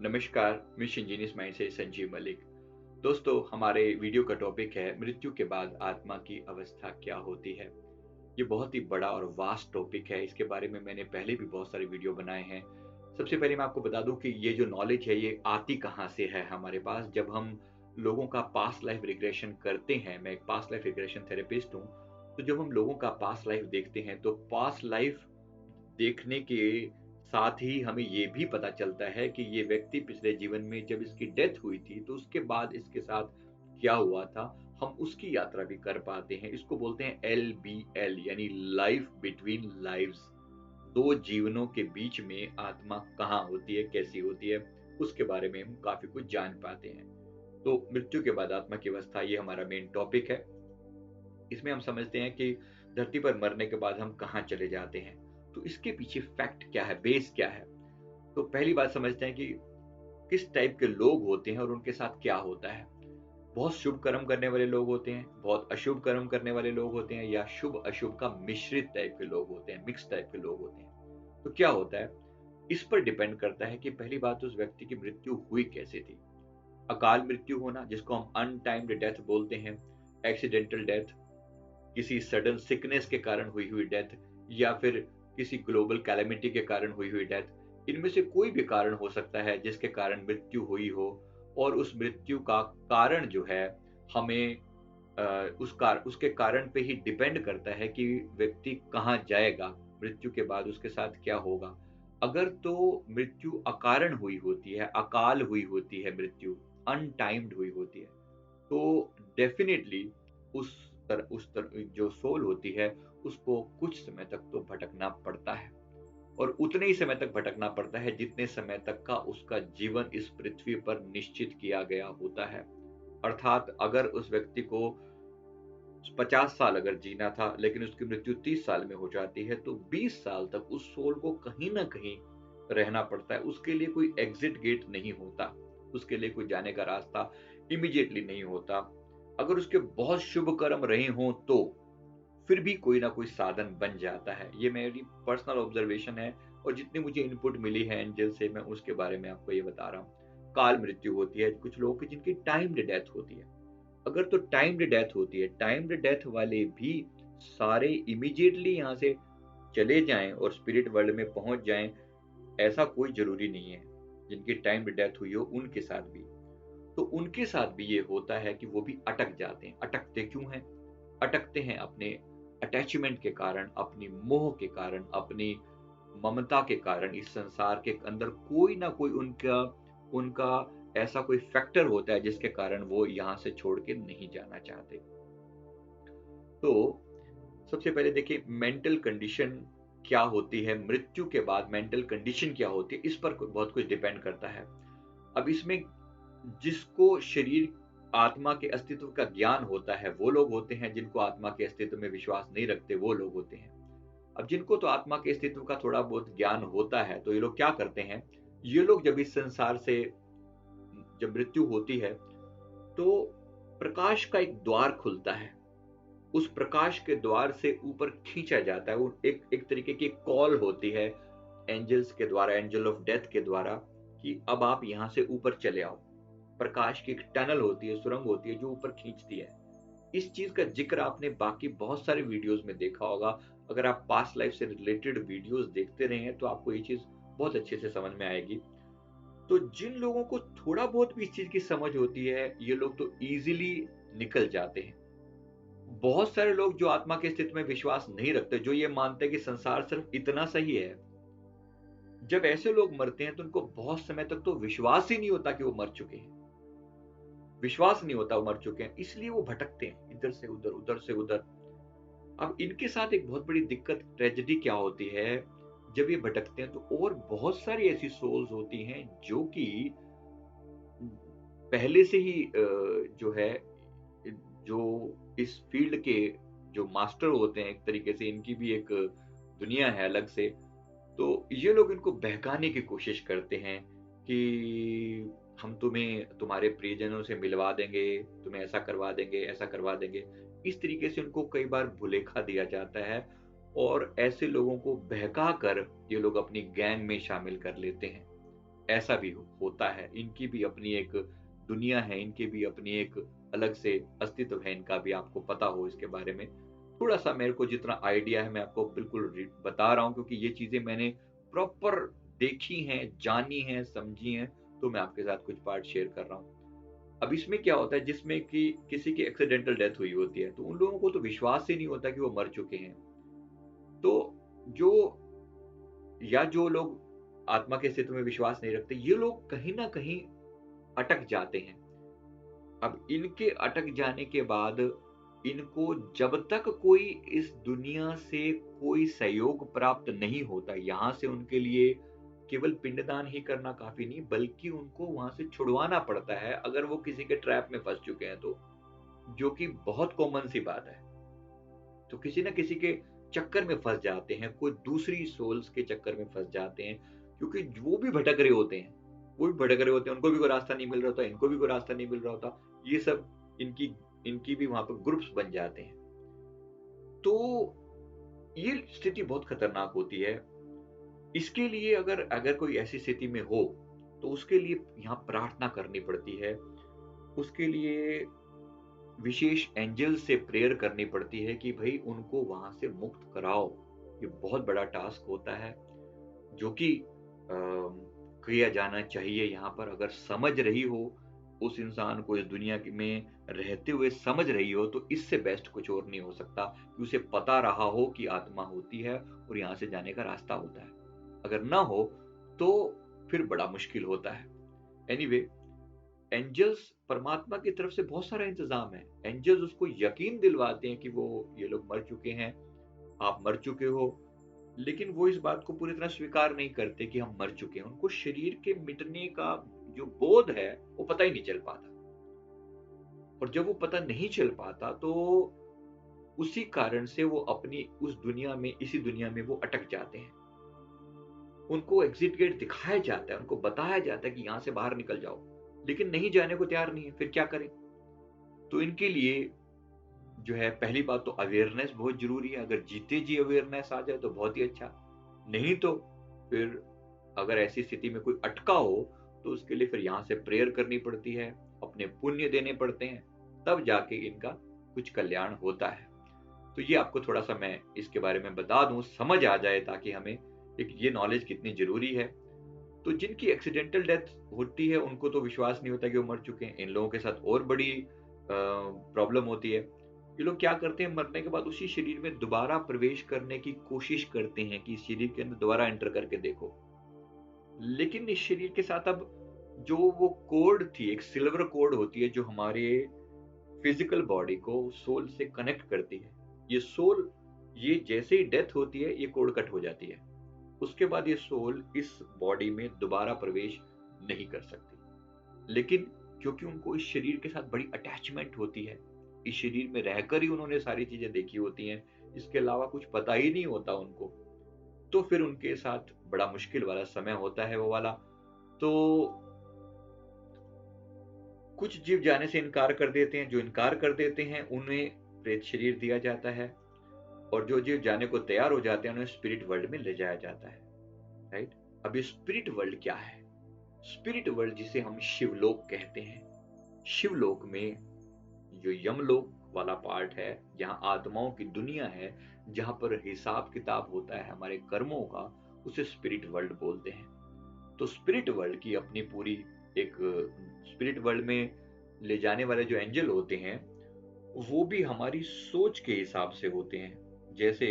नमस्कार, mission genius mind से संजीव मलिक। दोस्तों, हमारे वीडियो का टॉपिक है मृत्यु के बाद आत्मा की अवस्था क्या होती है। ये बहुत ही बड़ा और वास्ट टॉपिक है। इसके बारे में मैंने पहले भी बहुत सारे वीडियो बनाए हैं। सबसे पहले मैं आपको बता दूं कि ये जो नॉलेज है ये आती कहाँ से है हमारे पास। जब हम लोगों का पास्ट लाइफ रिग्रेशन करते हैं, मैं एक पास्ट लाइफ रिग्रेशन थेरेपिस्ट हूँ, तो जब हम लोगों का पास्ट लाइफ देखते हैं तो पास्ट लाइफ देखने के साथ ही हमें ये भी पता चलता है कि ये व्यक्ति पिछले जीवन में जब इसकी डेथ हुई थी, तो उसके बाद इसके साथ क्या हुआ था, हम उसकी यात्रा भी कर पाते हैं। इसको बोलते हैं LBL, यानी लाइफ बिटवीन लाइव्स। 2 जीवनों के बीच में आत्मा कहाँ होती है, कैसी होती है, उसके बारे में हम काफ़ी कुछ जान पाते हैं। तो मृत्यु के बाद आत्मा की अवस्था, ये हमारा मेन टॉपिक है। इसमें हम समझते हैं कि धरती पर मरने के बाद हम कहाँ चले जाते हैं। तो इसके पीछे फैक्ट क्या है, बेस क्या है? तो पहली बात समझते हैं कि किस टाइप के लोग होते हैं और उनके साथ क्या होता है। बहुत शुभ कर्म करने वाले लोग होते हैं, बहुत अशुभ कर्म करने वाले लोग होते हैं, या शुभ अशुभ का मिश्रित टाइप के लोग होते हैं, मिक्स टाइप के लोग होते हैं। तो क्या होता है, इस पर डिपेंड करता है कि पहली बात उस व्यक्ति की मृत्यु हुई कैसे थी। अकाल मृत्यु होना, जिसको हम अनटाइम्ड डेथ बोलते हैं, एक्सीडेंटल डेथ, किसी सडन सिकनेस के कारण हुई हुई डेथ, या फिर किसी ग्लोबल कैलेमिटी के कारण हुई हुई डेथ। इनमें से कोई भी कारण हो सकता है जिसके कारण मृत्यु हुई हो, और उस मृत्यु का कारण जो है हमें उसके कारण पे ही डिपेंड करता है कि व्यक्ति कहाँ जाएगा, मृत्यु के बाद उसके साथ क्या होगा। अगर तो मृत्यु अकारण हुई होती है, अकाल हुई होती है मृत्यु, अनटाइम्ड हुई होती है, तो डेफिनेटली उस तरह जो सोल होती है, उसको कुछ समय तक तो भटकना पड़ता है, और उतने ही समय तक भटकना पड़ता है जितने समय तक का उसका जीवन इस पृथ्वी पर निश्चित किया गया होता है। अर्थात अगर उस व्यक्ति को 50 साल अगर जीना था, लेकिन उसकी मृत्यु 30 साल में हो जाती है, तो 20 साल तक उस सोल को कहीं न कहीं रहना पड़ता है। उसके लिए कोई एग्ज़िट गेट नहीं होता, उसके लिए कोई जाने का रास्ता इमीडिएटली नहीं होता। अगर उसके बहुत शुभ कर्म रहे हों तो, फिर भी कोई ना कोई साधन बन जाता है। ये मेरी पर्सनल ऑब्जर्वेशन है, और जितनी मुझे इनपुट मिली है एंजल से, मैं उसके बारे में आपको ये बता रहा हूँ। काल मृत्यु होती है कुछ लोगों की जिनकी टाइम्ड डेथ होती है। अगर तो टाइम्ड डेथ होती है, टाइम्ड डेथ वाले भी सारे इमीडिएटली यहाँ से चले जाएँ और स्पिरिट वर्ल्ड में पहुँच जाएँ, ऐसा कोई ज़रूरी नहीं है। जिनकी टाइम्ड डेथ हुई हो उनके साथ भी। तो उनके साथ भी ये होता है कि वो भी अटक जाते हैं। अटकते क्यों हैं? अटकते हैं अपने अटैचमेंट के कारण, अपनी मोह के कारण, अपनी ममता के कारण। इस संसार के अंदर कोई ना कोई उनका उनका ऐसा कोई फैक्टर होता है जिसके कारण वो यहाँ से छोड़ के नहीं जाना चाहते। तो सबसे पहले देखिए, मेंटल कंडीशन क्या होती है, मृत्यु के बाद मेंटल कंडीशन क्या होती है, इस पर बहुत कुछ डिपेंड करता है। अब इसमें जिसको शरीर आत्मा के अस्तित्व का ज्ञान होता है, वो लोग होते हैं। जिनको आत्मा के अस्तित्व में विश्वास नहीं रखते, वो लोग होते हैं। अब जिनको तो आत्मा के अस्तित्व का थोड़ा बहुत ज्ञान होता है, तो ये लोग क्या करते हैं, ये लोग जब इस संसार से जब मृत्यु होती है, तो प्रकाश का एक द्वार खुलता है। उस प्रकाश के द्वार से ऊपर खींचा जाता है। वो एक एक तरीके की कॉल होती है एंजल्स के द्वारा, एंजल ऑफ डेथ के द्वारा, कि अब आप यहाँ से ऊपर चले आओ। प्रकाश की एक टनल होती है, सुरंग होती है जो ऊपर खींचती है। इस चीज का जिक्र आपने बाकी बहुत सारे वीडियोस में देखा होगा। अगर आप पास्ट लाइफ से रिलेटेड वीडियोस देखते रहे हैं तो आपको ये चीज बहुत अच्छे से समझ में आएगी। तो जिन लोगों को थोड़ा बहुत भी इस चीज की समझ होती है, ये लोग तो इजीली निकल जाते हैं। बहुत सारे लोग जो आत्मा के अस्तित्व में विश्वास नहीं रखते, जो ये मानते हैं कि संसार सिर्फ इतना सही है, जब ऐसे लोग मरते हैं तो उनको बहुत समय तक तो विश्वास ही नहीं होता कि वो मर चुके हैं। विश्वास नहीं होता वो मर चुके हैं, इसलिए वो भटकते हैं इधर से उधर, उधर से उधर। अब इनके साथ एक बहुत बड़ी दिक्कत, ट्रेजेडी क्या होती है, जब ये भटकते हैं तो और बहुत सारी ऐसी सोल्स होती हैं जो कि पहले से ही जो है, जो इस फील्ड के जो मास्टर होते हैं, एक तरीके से इनकी भी एक दुनिया है अलग से। तो ये लोग इनको बहकाने की कोशिश करते हैं कि हम तुम्हें तुम्हारे प्रियजनों से मिलवा देंगे, तुम्हें ऐसा करवा देंगे, ऐसा करवा देंगे। इस तरीके से उनको कई बार भुलेखा दिया जाता है, और ऐसे लोगों को बहका कर ये लोग अपनी गैंग में शामिल कर लेते हैं। ऐसा भी होता है, इनकी भी अपनी एक दुनिया है, इनके भी अपनी एक अलग से अस्तित्व है, इनका भी आपको पता हो इसके बारे में। थोड़ा-सा मेरे को जितना आइडिया है मैं आपको बिल्कुल बता रहा हूँ, क्योंकि ये चीज़ें मैंने प्रॉपर देखी हैं, जानी हैं, समझी हैं, तो मैं आपके साथ कुछ पार्ट शेयर कर रहा हूँ। अब इसमें क्या होता है, जिसमें कि किसी की एक्सीडेंटल डेथ हुई होती है, तो उन लोगों को तो विश्वास ही नहीं होता कि वो मर चुके हैं। तो जो जो लोग आत्मा के अस्तित्व में विश्वास नहीं रखते, ये लोग कहीं न कहीं अटक जाते हैं। अब इनके अटक जाने के बाद इनको जब तक कोई इस दुनिया से कोई सहयोग प्राप्त नहीं होता, यहाँ से उनके लिए केवल पिंडदान ही करना काफ़ी नहीं, बल्कि उनको वहाँ से छुड़वाना पड़ता है, अगर वो किसी के ट्रैप में फँस चुके हैं तो, जो कि बहुत कॉमन सी बात है। तो किसी न किसी के चक्कर में फँस जाते हैं, कोई दूसरी सोल्स के चक्कर में फँस जाते हैं, क्योंकि वो भी भटक रहे होते हैं। वो भी भटक रहे होते हैं, उनको भी कोई रास्ता नहीं मिल रहा होता, इनको भी कोई रास्ता नहीं मिल रहा होता। ये सब इनकी इनकी भी वहाँ पे ग्रुप्स बन जाते हैं। तो ये स्थिति बहुत खतरनाक होती है। इसके लिए अगर अगर कोई ऐसी स्थिति में हो, तो उसके लिए यहाँ प्रार्थना करनी पड़ती है। उसके लिए विशेष एंजल से प्रेयर करनी पड़ती है कि भई उनको वहाँ से मुक्त कराओ। ये बहुत बड़ा टास्क होता है, जो कि किया जाना चाहिए यहाँ पर। अगर समझ रही हो, उस इंसान को इस दुनिया में रहते हुए समझ रही हो, तो इससे बेस्ट कुछ और नहीं हो सकता कि उसे पता रहा हो कि आत्मा होती है और यहाँ से जाने का रास्ता होता है। अगर ना हो, तो फिर बड़ा मुश्किल होता है। एनीवे, एंजल्स परमात्मा की तरफ से बहुत सारा इंतज़ाम है। एंजल्स उसको यकीन दिलवाते हैं कि ये लोग मर चुके हैं, आप मर चुके हो, लेकिन वो इस बात को पूरी तरह स्वीकार नहीं करते कि हम मर चुके हैं। उनको शरीर के मिटने का जो बोध है, वो पता ही नहीं चल पाता। और जब वो पता नहीं चल पाता, तो उसी कारण से वो अपनी उस दुनिया में, इसी दुनिया में वो अटक जाते हैं। उनको एग्ज़िट गेट दिखाया जाता है, उनको बताया जाता है कि यहाँ से बाहर निकल जाओ, लेकिन नहीं जाने को तैयार नहीं है, फिर क्या करें? तो इनके लिए जो है, पहली बात तो अवेयरनेस बहुत ज़रूरी है। अगर जीते जी अवेयरनेस आ जाए तो बहुत ही अच्छा। नहीं तो फिर अगर ऐसी स्थिति में कोई अटका हो, तो उसके लिए फिर यहाँ से प्रेयर करनी पड़ती है, अपने पुण्य देने पड़ते हैं, तब जाके इनका कुछ कल्याण होता है। तो ये आपको थोड़ा-सा मैं इसके बारे में बता दूँ, समझ आ जाए, ताकि हमें एक ये नॉलेज कितनी ज़रूरी है। तो जिनकी एक्सीडेंटल डेथ होती है, उनको तो विश्वास नहीं होता कि वो मर चुके हैं। इन लोगों के साथ और बड़ी प्रॉब्लम होती है। ये लोग क्या करते हैं, मरने के बाद उसी शरीर में दोबारा प्रवेश करने की कोशिश करते हैं कि इस शरीर के अंदर दोबारा एंटर करके देखो। लेकिन इस शरीर के साथ अब जो वो कोड थी, एक सिल्वर कोड होती है जो हमारे फिजिकल बॉडी को सोल से कनेक्ट करती है। ये सोल, ये जैसे ही डेथ होती है, ये कोड कट हो जाती है। उसके बाद ये सोल इस बॉडी में दोबारा प्रवेश नहीं कर सकती। लेकिन क्योंकि उनको इस शरीर के साथ बड़ी अटैचमेंट होती है, इस शरीर में रहकर ही उन्होंने सारी चीजें देखी होती हैं, इसके अलावा कुछ पता ही नहीं होता उनको, तो फिर उनके साथ बड़ा मुश्किल वाला समय होता है वो वाला। तो कुछ जीव जाने से इनकार कर देते हैं, जो इनकार कर देते हैं उन्हें प्रेत शरीर दिया जाता है, और जो जीव जाने को तैयार हो जाते हैं उन्हें स्पिरिट वर्ल्ड में ले जाया जाता है। राइट? अब ये स्पिरिट वर्ल्ड क्या है? स्पिरिट वर्ल्ड जिसे हम शिवलोक कहते हैं। शिवलोक में जो यमलोक वाला पार्ट है, जहाँ आत्माओं की दुनिया है, जहाँ पर हिसाब किताब होता है हमारे कर्मों का, उसे स्पिरिट वर्ल्ड बोलते हैं। तो स्पिरिट वर्ल्ड की अपनी पूरी एक, स्पिरिट वर्ल्ड में ले जाने वाले जो एंजल होते हैं, वो भी हमारी सोच के हिसाब से होते हैं। जैसे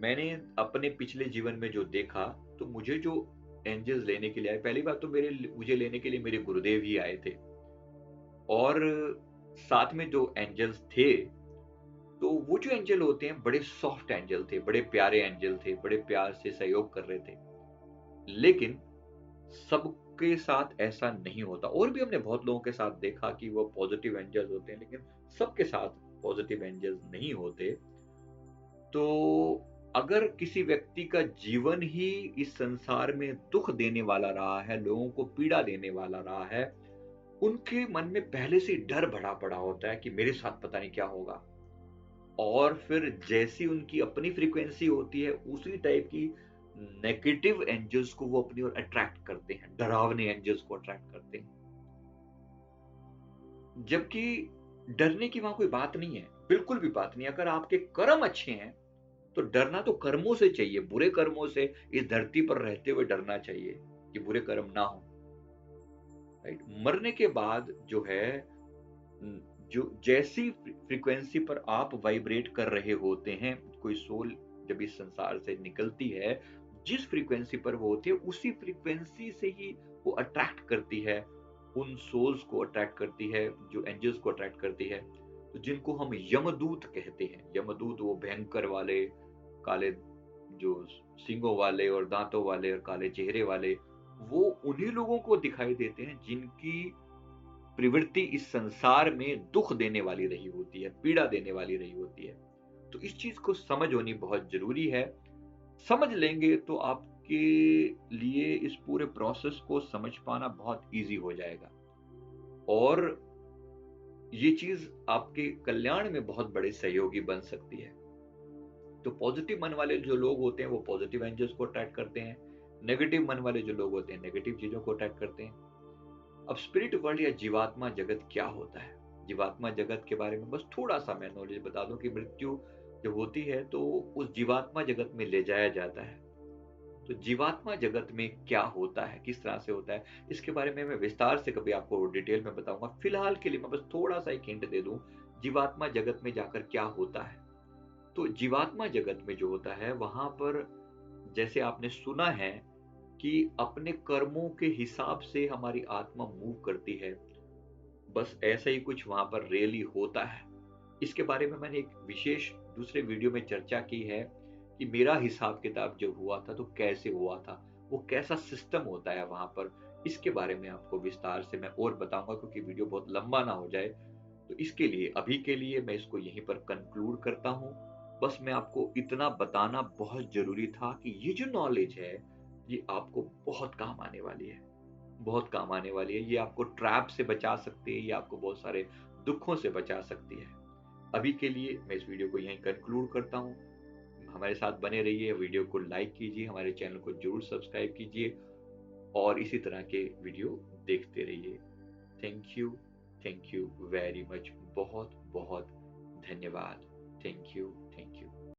मैंने अपने पिछले जीवन में जो देखा, तो मुझे जो एंजल्स लेने के लिए आए, पहली बात तो मुझे लेने के लिए मेरे गुरुदेव ही आए थे, और साथ में जो एंजल्स थे, तो वो जो एंजल होते हैं, बड़े सॉफ्ट एंजल थे, बड़े प्यारे एंजल थे, बड़े प्यार से सहयोग कर रहे थे। लेकिन सबके साथ ऐसा नहीं होता, और भी हमने बहुत लोगों के साथ देखा कि वो पॉजिटिव एंजल्स होते हैं, लेकिन सबके साथ पॉजिटिव एंजल्स नहीं होते। तो अगर किसी व्यक्ति का जीवन ही इस संसार में दुख देने वाला रहा है, लोगों को पीड़ा देने वाला रहा है, उनके मन में पहले से डर भरा पड़ा होता है कि मेरे साथ पता नहीं क्या होगा। और फिर जैसी उनकी अपनी फ्रीक्वेंसी होती है, उसी टाइप की नेगेटिव एंजल्स को वो अपनी ओर अट्रैक्ट करते हैं, डरावने एंजल्स को अट्रैक्ट करते हैं, जबकि डरने की वहां कोई बात नहीं है, बिल्कुल भी बात नहीं। अगर आपके कर्म अच्छे हैं तो डरना तो कर्मों से चाहिए, बुरे कर्मों से इस धरती पर रहते हुए डरना चाहिए कि बुरे कर्म ना हो। राइट, मरने के बाद जो है जो जैसी फ्रीक्वेंसी पर आप वाइब्रेट कर रहे होते हैं, कोई सोल जब इस संसार से निकलती है, जिस फ्रीक्वेंसी पर वो होती है उसी फ्रीक्वेंसी से ही वो अट्रैक्ट करती है, उन सोल्स को अट्रैक्ट करती है, जो एंजल्स को अट्रैक्ट करती है। तो जिनको हम यमदूत कहते हैं, यमदूत वो भयंकर वाले, काले, जो सींगों वाले और दांतों वाले और काले चेहरे वाले, वो उन्हीं लोगों को दिखाई देते हैं जिनकी प्रवृत्ति इस संसार में दुख देने वाली रही होती है, पीड़ा देने वाली रही होती है। तो इस चीज को समझ होनी बहुत जरूरी है। समझ लेंगे तो आपके लिए इस पूरे प्रोसेस को समझ पाना बहुत इजी हो जाएगा, और ये चीज आपके कल्याण में बहुत बड़े सहयोगी बन सकती है। तो पॉजिटिव मन वाले जो लोग होते हैं वो पॉजिटिव एंजल्स को अट्रैक्ट करते हैं, नेगेटिव मन वाले जो लोग होते हैं नेगेटिव चीजों को अट्रैक्ट करते हैं। अब स्पिरिट वर्ल्ड या जीवात्मा जगत क्या होता है? जीवात्मा जगत के बारे में बस थोड़ा सा मैं नॉलेज बता दूं कि मृत्यु जब होती है तो उस जीवात्मा जगत में ले जाया जाता है। तो जीवात्मा जगत में क्या होता है, किस तरह से होता है, इसके बारे में मैं विस्तार से कभी आपको डिटेल में बताऊंगा। फिलहाल के लिए मैं बस थोड़ा सा एक हिंट दे दूं, जीवात्मा जगत में जाकर क्या होता है। तो जीवात्मा जगत में जो होता है वहां पर, जैसे आपने सुना है कि अपने कर्मों के हिसाब से हमारी आत्मा मूव करती है, बस ऐसा ही कुछ वहां पर रियली होता है। इसके बारे में मैंने एक विशेष दूसरे वीडियो में चर्चा की है कि मेरा हिसाब किताब जब हुआ था तो कैसे हुआ था, वो कैसा सिस्टम होता है वहां पर। इसके बारे में आपको विस्तार से मैं और बताऊंगा, क्योंकि वीडियो बहुत लंबा ना हो जाए। तो इसके लिए अभी के लिए मैं इसको यहीं पर कंक्लूड करता हूँ। बस मैं आपको इतना बताना बहुत जरूरी था कि ये जो नॉलेज है ये आपको बहुत काम आने वाली है, बहुत काम आने वाली है। ये आपको ट्रैप से बचा सकती है, ये आपको बहुत सारे दुखों से बचा सकती है। अभी के लिए मैं इस वीडियो को यहीं कंक्लूड करता हूँ। हमारे साथ बने रहिए, वीडियो को लाइक कीजिए, हमारे चैनल को जरूर सब्सक्राइब कीजिए और इसी तरह के वीडियो देखते रहिए। थैंक यू वेरी मच, बहुत बहुत धन्यवाद। Thank you.